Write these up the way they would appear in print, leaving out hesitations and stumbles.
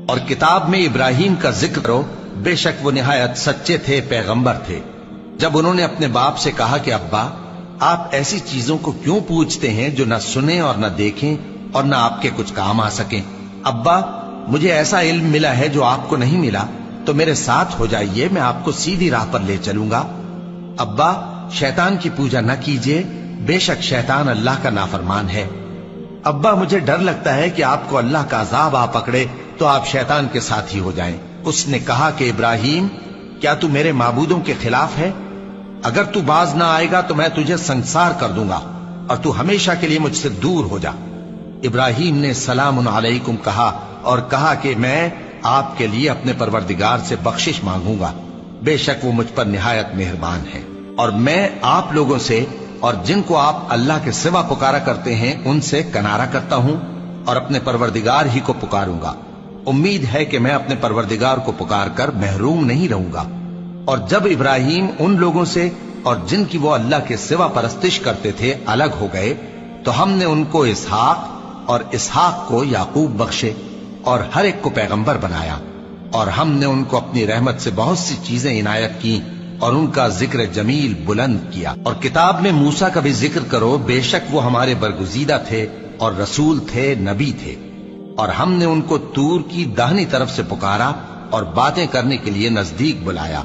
اور کتاب میں ابراہیم کا ذکر کرو، بے شک وہ نہایت سچے تھے، پیغمبر تھے۔ جب انہوں نے اپنے باپ سے کہا کہ ابا، آپ ایسی چیزوں کو کیوں پوچھتے ہیں جو نہ سنیں اور نہ دیکھیں اور نہ آپ کے کچھ کام آ سکیں؟ ابا، مجھے ایسا علم ملا ہے جو آپ کو نہیں ملا، تو میرے ساتھ ہو جائیے، میں آپ کو سیدھی راہ پر لے چلوں گا۔ ابا، شیطان کی پوجا نہ کیجیے، بے شک شیطان اللہ کا نافرمان ہے۔ ابا، مجھے ڈر لگتا ہے کہ آپ کو اللہ کا عذاب آ پکڑے تو آپ شیطان کے ساتھ ہی ہو جائیں۔ اس نے کہا کہ ابراہیم، کیا تو میرے معبودوں کے خلاف ہے؟ اگر تو باز نہ آئے گا تو میں تجھے سنسار کر دوں گا اور تو ہمیشہ کے لیے مجھ سے دور ہو جا۔ ابراہیم نے سلام علیکم کہا اور کہا کہ میں آپ کے لیے اپنے پروردگار سے بخشش مانگوں گا، بے شک وہ مجھ پر نہایت مہربان ہے، اور میں آپ لوگوں سے اور جن کو آپ اللہ کے سوا پکارا کرتے ہیں ان سے کنارہ کرتا ہوں اور اپنے پروردگار ہی کو پکاروں گا۔ امید ہے کہ میں اپنے پروردگار کو پکار کر محروم نہیں رہوں گا۔ اور جب ابراہیم ان لوگوں سے اور جن کی وہ اللہ کے سوا پرستش کرتے تھے الگ ہو گئے تو ہم نے ان کو اسحاق اور اسحاق کو یعقوب بخشے اور ہر ایک کو پیغمبر بنایا، اور ہم نے ان کو اپنی رحمت سے بہت سی چیزیں عنایت کی اور ان کا ذکر جمیل بلند کیا۔ اور کتاب میں موسیٰ کا بھی ذکر کرو، بے شک وہ ہمارے برگزیدہ تھے اور رسول تھے، نبی تھے، اور ہم نے ان کو طور کی داہنی طرف سے پکارا اور باتیں کرنے کے لیے نزدیک بلایا،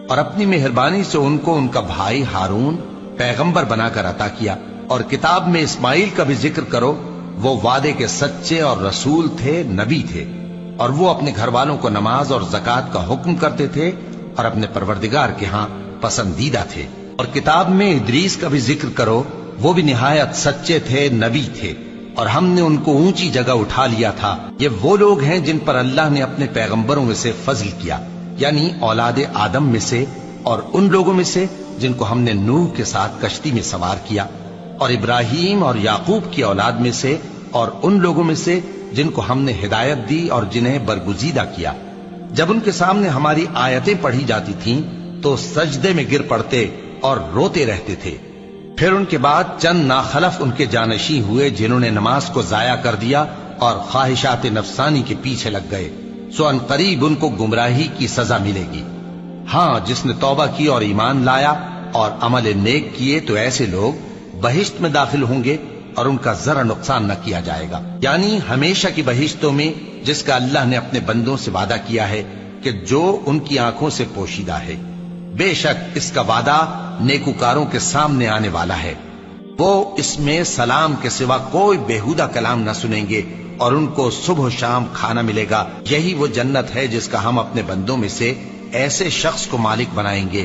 اور اپنی مہربانی سے ان کو ان کا بھائی ہارون پیغمبر بنا کر عطا کیا۔ اور کتاب میں اسماعیل کا بھی ذکر کرو، وہ وعدے کے سچے اور رسول تھے، نبی تھے، اور وہ اپنے گھر والوں کو نماز اور زکوٰۃ کا حکم کرتے تھے اور اپنے پروردگار کے ہاں پسندیدہ تھے۔ اور کتاب میں ادریس کا بھی ذکر کرو، وہ بھی نہایت سچے تھے، نبی تھے، اور ہم نے ان کو اونچی جگہ اٹھا لیا تھا۔ یہ وہ لوگ ہیں جن پر اللہ نے اپنے پیغمبروں میں سے فضل کیا، یعنی اولاد آدم میں سے، اور ان لوگوں میں سے جن کو ہم نے نوح کے ساتھ کشتی میں سوار کیا، اور ابراہیم اور یعقوب کی اولاد میں سے، اور ان لوگوں میں سے جن کو ہم نے ہدایت دی اور جنہیں برگزیدہ کیا۔ جب ان کے سامنے ہماری آیتیں پڑھی جاتی تھیں تو سجدے میں گر پڑتے اور روتے رہتے تھے۔ پھر ان کے بعد چند ناخلف ان کے جانشین ہوئے جنہوں نے نماز کو ضائع کر دیا اور خواہشات نفسانی کے پیچھے لگ گئے، سو ان قریب ان کو گمراہی کی سزا ملے گی۔ ہاں، جس نے توبہ کی اور ایمان لایا اور عمل نیک کیے تو ایسے لوگ بہشت میں داخل ہوں گے اور ان کا ذرا نقصان نہ کیا جائے گا، یعنی ہمیشہ کی بہشتوں میں، جس کا اللہ نے اپنے بندوں سے وعدہ کیا ہے کہ جو ان کی آنکھوں سے پوشیدہ ہے۔ بے شک اس کا وعدہ نیکوکاروں کے سامنے آنے والا ہے، وہ اس میں سلام کے سوا کوئی بیہودہ کلام نہ سنیں گے، اور ان کو صبح و شام کھانا ملے گا۔ یہی وہ جنت ہے جس کا ہم اپنے بندوں میں سے ایسے شخص کو مالک بنائیں گے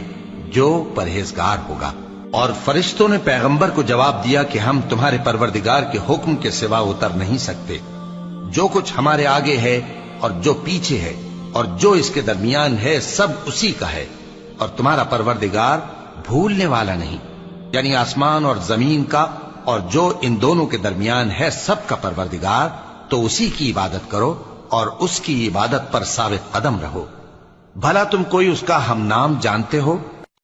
جو پرہیزگار ہوگا۔ اور فرشتوں نے پیغمبر کو جواب دیا کہ ہم تمہارے پروردگار کے حکم کے سوا اتر نہیں سکتے۔ جو کچھ ہمارے آگے ہے اور جو پیچھے ہے اور جو اس کے درمیان ہے، سب اسی کا ہے، اور تمہارا پروردگار بھولنے والا نہیں، یعنی آسمان اور زمین کا اور جو ان دونوں کے درمیان ہے سب کا پروردگار، تو اسی کی عبادت کرو اور اس کی عبادت پر ثابت قدم رہو۔ بھلا تم کوئی اس کا ہم نام جانتے ہو؟